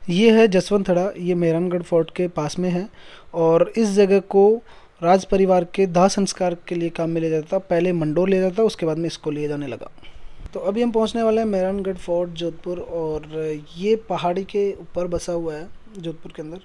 ये है जसवंतथड़ा, ये मेहरानगढ़ फोर्ट के पास में है और इस जगह को राज परिवार के दाह संस्कार के लिए काम में लिया जाता था। पहले मंडोर लिया जाता, उसके बाद में इसको लिया जाने लगा। तो अभी हम पहुंचने वाले हैं मेहरानगढ़ फोर्ट जोधपुर, और ये पहाड़ी के ऊपर बसा हुआ है जोधपुर के अंदर।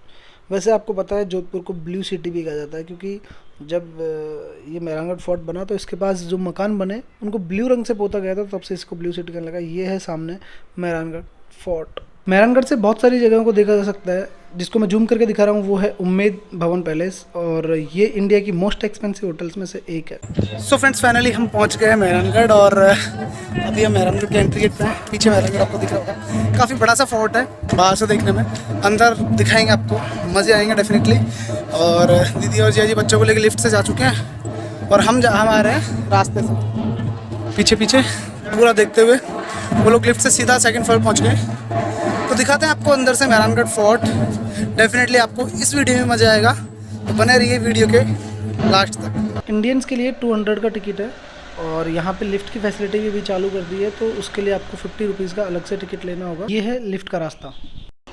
वैसे आपको पता है जोधपुर को ब्लू सिटी भी कहा जाता है, क्योंकि जब ये मेहरानगढ़ फोर्ट बना तो इसके पास जो मकान बने उनको ब्लू रंग से पोता गया था, तब से इसको ब्लू सिटी कहने लगा। ये है सामने मेहरानगढ़ फोर्ट। मेहरानगढ़ से बहुत सारी जगहों को देखा जा सकता है, जिसको मैं जूम करके दिखा रहा हूँ वो है उम्मेद भवन पैलेस, और ये इंडिया की मोस्ट एक्सपेंसिव होटल्स में से एक है। सो फ्रेंड्स, फाइनली हम पहुँच गए मेहरानगढ़, और अभी हम मेहरानगढ़ के एंट्री गेट पे हैं। पीछे मेहरानगढ़ आपको दिख रहा होगा, काफ़ी बड़ा सा फोर्ट है बाहर से देखने में, अंदर दिखाएंगे आपको, मज़े आएंगे डेफिनेटली। और दीदी और जिया जी बच्चों को लेकर लिफ्ट से जा चुके हैं, और हम आ रहे हैं रास्ते से, पीछे पीछे पूरा देखते हुए। वो लोग लिफ्ट से सीधा सेकंड फ्लोर पहुंच गए। तो दिखाते हैं आपको अंदर से मेहरानगढ़ फोर्ट। डेफिनेटली आपको इस वीडियो में मज़ा आएगा, तो बने रहिए वीडियो के लास्ट तक। इंडियंस के लिए 200 का टिकट है, और यहाँ पे लिफ्ट की फैसिलिटी भी चालू कर दी है, तो उसके लिए आपको 50 रुपीज़ का अलग से टिकट लेना होगा। ये है लिफ्ट का रास्ता।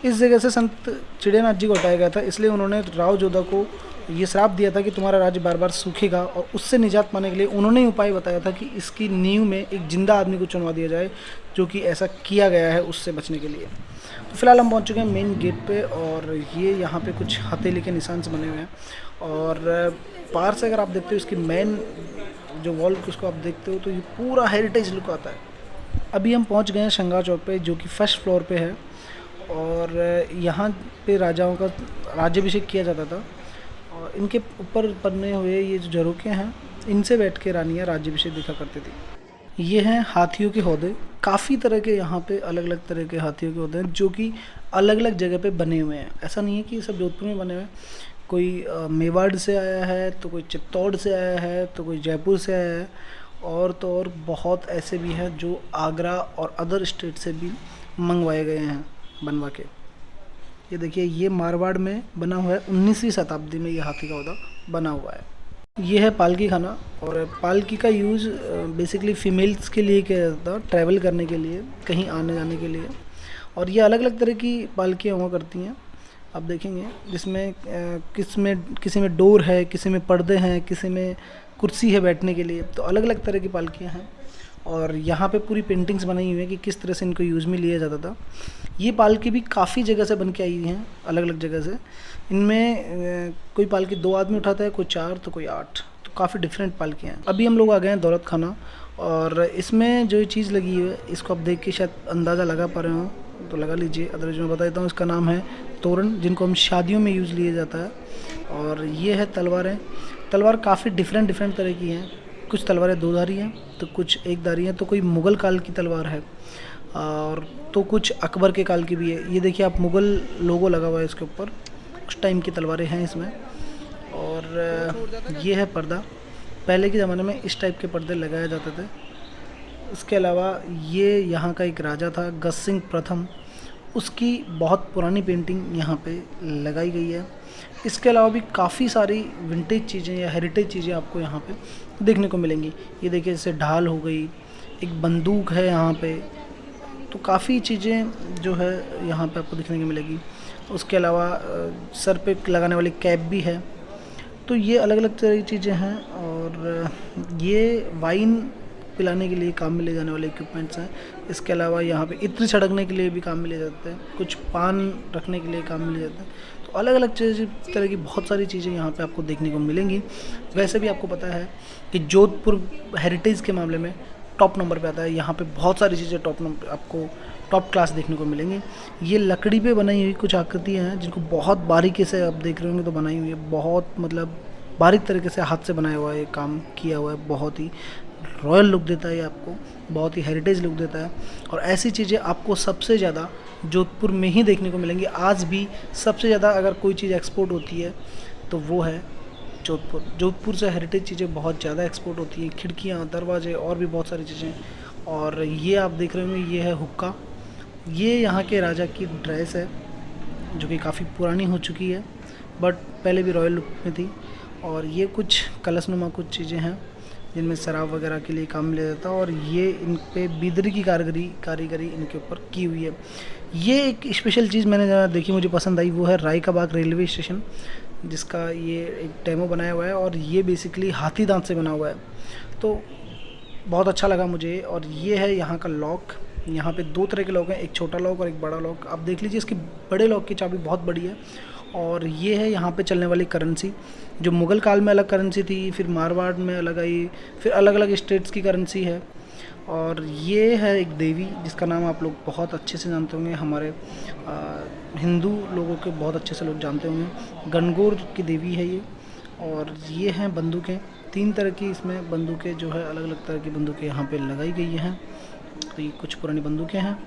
इस जगह से संत चिड़ियानाथ जी को हटाया गया था, इसलिए उन्होंने राव जोधा को ये श्राप दिया था कि तुम्हारा राज्य बार बार सूखेगा, और उससे निजात पाने के लिए उन्होंने उपाय बताया था कि इसकी नींव में एक जिंदा आदमी को चुनवा दिया जाए, जो कि ऐसा किया गया है उससे बचने के लिए। तो फिलहाल हम पहुंच चुके हैं मेन गेट पे, और ये यहाँ पे कुछ हथेली के निशान से बने हुए हैं, और पार से अगर आप देखते हो इसकी मेन जो वॉल उसको आप देखते हो तो ये पूरा हेरिटेज लुक आता है। अभी हम पहुँच गए हैं श्रृंगार चौक पे, जो कि फर्स्ट फ्लोर पे है, और यहाँ पे राजाओं का राज्याभिषेक किया जाता था, और इनके ऊपर बने हुए ये जो झरोखे हैं, इनसे बैठ के रानियाँ राज्याभिषेक देखा करती थी। ये हैं हाथियों के हौदे, काफ़ी तरह के यहाँ पे अलग अलग तरह के हाथियों के हौदे हैं, जो कि अलग अलग जगह पे बने हुए हैं। ऐसा नहीं है कि सब जोधपुर में बने हुए हैं, कोई मेवाड़ से आया है, तो कोई चित्तौड़ से आया है, तो कोई जयपुर से आया है, और तो और बहुत ऐसे भी हैं जो आगरा और अदर स्टेट से भी मंगवाए गए हैं बनवा के। ये देखिए, ये मारवाड़ में बना हुआ है, 19वीं शताब्दी में ये हाथी का हौदा बना हुआ है। ये है पालकी खाना, और पालकी का यूज़ बेसिकली फ़ीमेल्स के लिए किया जाता है, ट्रैवल करने के लिए, कहीं आने जाने के लिए। और ये अलग अलग तरह की पालकियाँ हुआ करती हैं, आप देखेंगे, जिसमें किसी में डोर है, किसी में पर्दे हैं, किसी में कुर्सी है बैठने के लिए, तो अलग अलग तरह की पालकियाँ हैं। और यहाँ पे पूरी पेंटिंग्स बनाई हुई हैं कि किस तरह से इनको यूज़ में लिया जाता था। ये पालकी भी काफ़ी जगह से बन के आई हैं, अलग अलग जगह से। इनमें कोई पालकी 2 आदमी उठाता है, कोई 4, तो कोई 8, तो काफ़ी डिफरेंट पालकियाँ हैं। अभी हम लोग आ गए हैं दौलत खाना, और इसमें जो चीज़ लगी हुई है इसको आप देख के शायद अंदाज़ा लगा पा रहे हो, तो लगा लीजिए। अदरवाइज मैं बता देता हूँ, इसका नाम है तोरण, जिनको हम शादियों में यूज़ लिया जाता है। और ये है तलवारें। तलवार काफ़ी डिफरेंट तरह की हैं। कुछ तलवारें 2 धारी हैं, तो कुछ 1 धारी हैं, तो कोई मुग़ल काल की तलवार है, और तो कुछ अकबर के काल की भी है। ये देखिए आप, मुग़ल लोगो लगा हुआ है इसके ऊपर, उस टाइम की तलवारें हैं इसमें। और ये है पर्दा, पहले के ज़माने में इस टाइप के पर्दे लगाए जाते थे। इसके अलावा ये यहाँ का एक राजा था गज सिंह प्रथम, उसकी बहुत पुरानी पेंटिंग यहाँ पे लगाई गई है। इसके अलावा भी काफ़ी सारी विंटेज चीज़ें या हेरिटेज चीज़ें आपको यहाँ पे देखने को मिलेंगी। ये देखिए, जैसे ढाल हो गई, एक बंदूक है यहाँ पे, तो काफ़ी चीज़ें जो है यहाँ पे आपको देखने को मिलेगी। उसके अलावा सर पे लगाने वाली कैप भी है। तो ये अलग अलग तरह की चीज़ें हैं, और ये वाइन पिलाने के लिए काम में ले जाने वाले इक्विपमेंट्स हैं। इसके अलावा यहाँ पे इत्र छिड़कने के लिए भी काम में ले जाते हैं, कुछ पान रखने के लिए काम में ले जाते हैं। तो अलग अलग तरह की बहुत सारी चीज़ें यहाँ पे आपको देखने को मिलेंगी। वैसे भी आपको पता है कि जोधपुर हेरिटेज के मामले में टॉप नंबर पे आता है। यहाँ पे बहुत सारी चीज़ें आपको टॉप क्लास देखने को मिलेंगी। ये लकड़ी पे बनाई हुई कुछ आकृतियाँ हैं, जिनको बहुत बारीकी से आप देख रहे होंगे तो बनाई हुई है, बहुत मतलब बारीक तरीके से हाथ से बनाया हुआ है, काम किया हुआ है। बहुत ही रॉयल लुक देता है ये आपको, बहुत ही हेरिटेज लुक देता है। और ऐसी चीज़ें आपको सबसे ज़्यादा जोधपुर में ही देखने को मिलेंगी। आज भी सबसे ज़्यादा अगर कोई चीज़ एक्सपोर्ट होती है तो वो है जोधपुर। जोधपुर से हेरिटेज चीज़ें बहुत ज़्यादा एक्सपोर्ट होती हैं, खिड़कियाँ, दरवाजे, और भी बहुत सारी चीज़ें। और ये आप देख रहे होंगे, ये है हुक्का। ये यहाँ के राजा की ड्रेस है, जो कि काफ़ी पुरानी हो चुकी है, बट पहले भी रॉयल लुक में थी। और ये कुछ कलशनुमा कुछ चीज़ें हैं, जिनमें शराब वगैरह के लिए काम लिया जाता है, और ये इन पे बिदरी की कारीगरी इनके ऊपर की हुई है। ये एक स्पेशल चीज़ मैंने जहाँ देखी, मुझे पसंद आई, वो है राय का बाग रेलवे स्टेशन, जिसका ये एक डेमो बनाया हुआ है और ये बेसिकली हाथी दांत से बना हुआ है, तो बहुत अच्छा लगा मुझे। और ये है यहाँ का लॉक। यहाँ पे 2 तरह के लॉक हैं, एक छोटा लॉक और एक बड़ा लॉक। आप देख लीजिए, इसकी बड़े लॉक की चाबी बहुत बड़ी है। और ये है यहाँ पे चलने वाली करेंसी, जो मुग़ल काल में अलग करेंसी थी, फिर मारवाड़ में अलग आई, फिर अलग अलग स्टेट्स की करेंसी है। और ये है एक देवी जिसका नाम आप लोग बहुत अच्छे से जानते होंगे, हमारे हिंदू लोगों के बहुत अच्छे से लोग जानते होंगे, गणगौर की देवी है ये। और ये हैं बंदूकें, 3 तरह की इसमें बंदूकें जो है, अलग अलग तरह की बंदूकें यहाँ पे लगाई गई हैं। तो ये कुछ पुरानी बंदूकें हैं।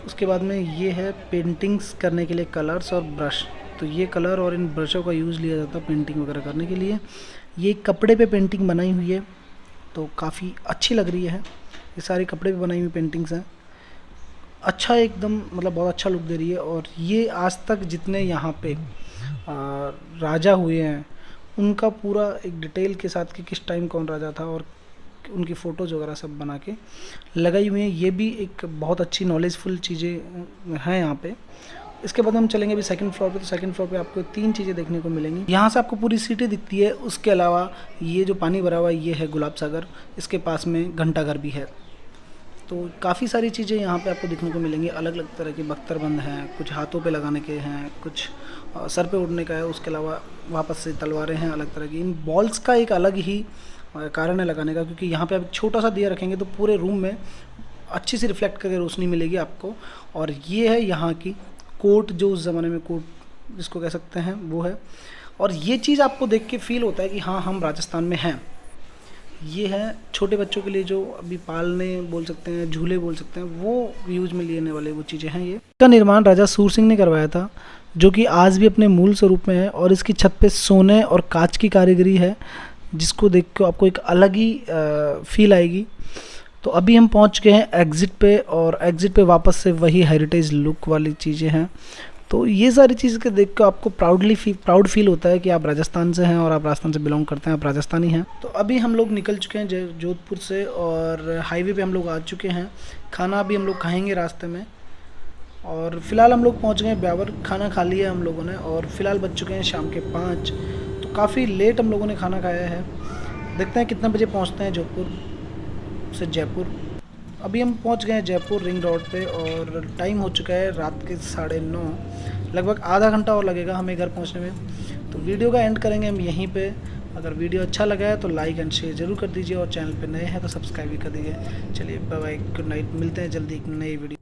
उसके बाद में ये है पेंटिंग्स करने के लिए कलर्स और ब्रश। तो ये कलर और इन ब्रशों का यूज़ लिया जाता है पेंटिंग वगैरह करने के लिए। ये कपड़े पे पेंटिंग बनाई हुई है, तो काफ़ी अच्छी लग रही है। ये सारी कपड़े पे बनाई हुई पेंटिंग्स हैं, अच्छा एकदम, मतलब बहुत अच्छा लुक दे रही है। और ये आज तक जितने यहाँ पे राजा हुए हैं उनका पूरा एक डिटेल के साथ कि किस टाइम कौन राजा था और उनकी फ़ोटोज़ वगैरह सब बना के लगाई हुई हैं। ये भी एक बहुत अच्छी नॉलेजफुल चीज़ें हैं यहाँ पे। इसके बाद हम चलेंगे अभी सेकंड फ्लोर पे। तो सेकंड फ्लोर पे आपको 3 चीज़ें देखने को मिलेंगी। यहाँ से आपको पूरी सिटी दिखती है। उसके अलावा ये जो पानी भरा हुआ है ये है गुलाब सागर, इसके पास में घंटाघर भी है। तो काफ़ी सारी चीज़ें यहाँ पे आपको देखने को मिलेंगी। अलग अलग तरह के बख्तरबंद हैं, कुछ हाथों पे लगाने के हैं, कुछ सर पे उड़ने का है। उसके अलावा वापस से तलवारें हैं अलग तरह की। इन बॉल्स का एक अलग ही कारण है लगाने का, क्योंकि यहाँ पे आप छोटा सा दिया रखेंगे तो पूरे रूम में अच्छी सी रिफ्लेक्ट करके रोशनी मिलेगी आपको। और ये है यहाँ की कोर्ट, जो उस ज़माने में कोर्ट जिसको कह सकते हैं वो है। और ये चीज़ आपको देख के फील होता है कि हाँ, हम राजस्थान में हैं। ये है छोटे बच्चों के लिए, जो अभी पालने बोल सकते हैं, झूले बोल सकते हैं, वो यूज में लेने वाले वो चीज़ें हैं। ये इसका निर्माण राजा सूर सिंह ने करवाया था, जो कि आज भी अपने मूल स्वरूप में है। और इसकी छत पे सोने और कांच की कारीगरी है, जिसको देख के आपको एक अलग ही फील आएगी। तो अभी हम पहुंच गए हैं एग्ज़िट पे, और एग्ज़िट पे वापस से वही हेरिटेज लुक वाली चीज़ें हैं। तो ये सारी चीज़ के देख कर आपको प्राउड फील होता है कि आप राजस्थान से हैं और आप राजस्थान से बिलोंग करते हैं, आप राजस्थानी हैं। तो अभी हम लोग निकल चुके हैं जोधपुर से, और हाईवे पे हम लोग आ चुके हैं। खाना भी हम लोग खाएंगे रास्ते में। और फिलहाल हम लोग पहुंच गए हैं ब्यावर। खाना खा लिया हम लोगों ने, और फिलहाल बज चुके हैं शाम के 5। तो काफ़ी लेट हम लोगों ने खाना खाया है। देखते हैं कितने बजे पहुँचते हैं जोधपुर से जयपुर। अभी हम पहुंच गए हैं जयपुर रिंग रोड पे, और टाइम हो चुका है रात के 9:30। लगभग आधा घंटा और लगेगा हमें घर पहुंचने में। तो वीडियो का एंड करेंगे हम यहीं पे। अगर वीडियो अच्छा लगा है तो लाइक एंड शेयर ज़रूर कर दीजिए, और चैनल पे नए हैं तो सब्सक्राइब भी कर दीजिए। चलिए बाय बाय, गुड नाइट, मिलते हैं जल्दी एक नई वीडियो।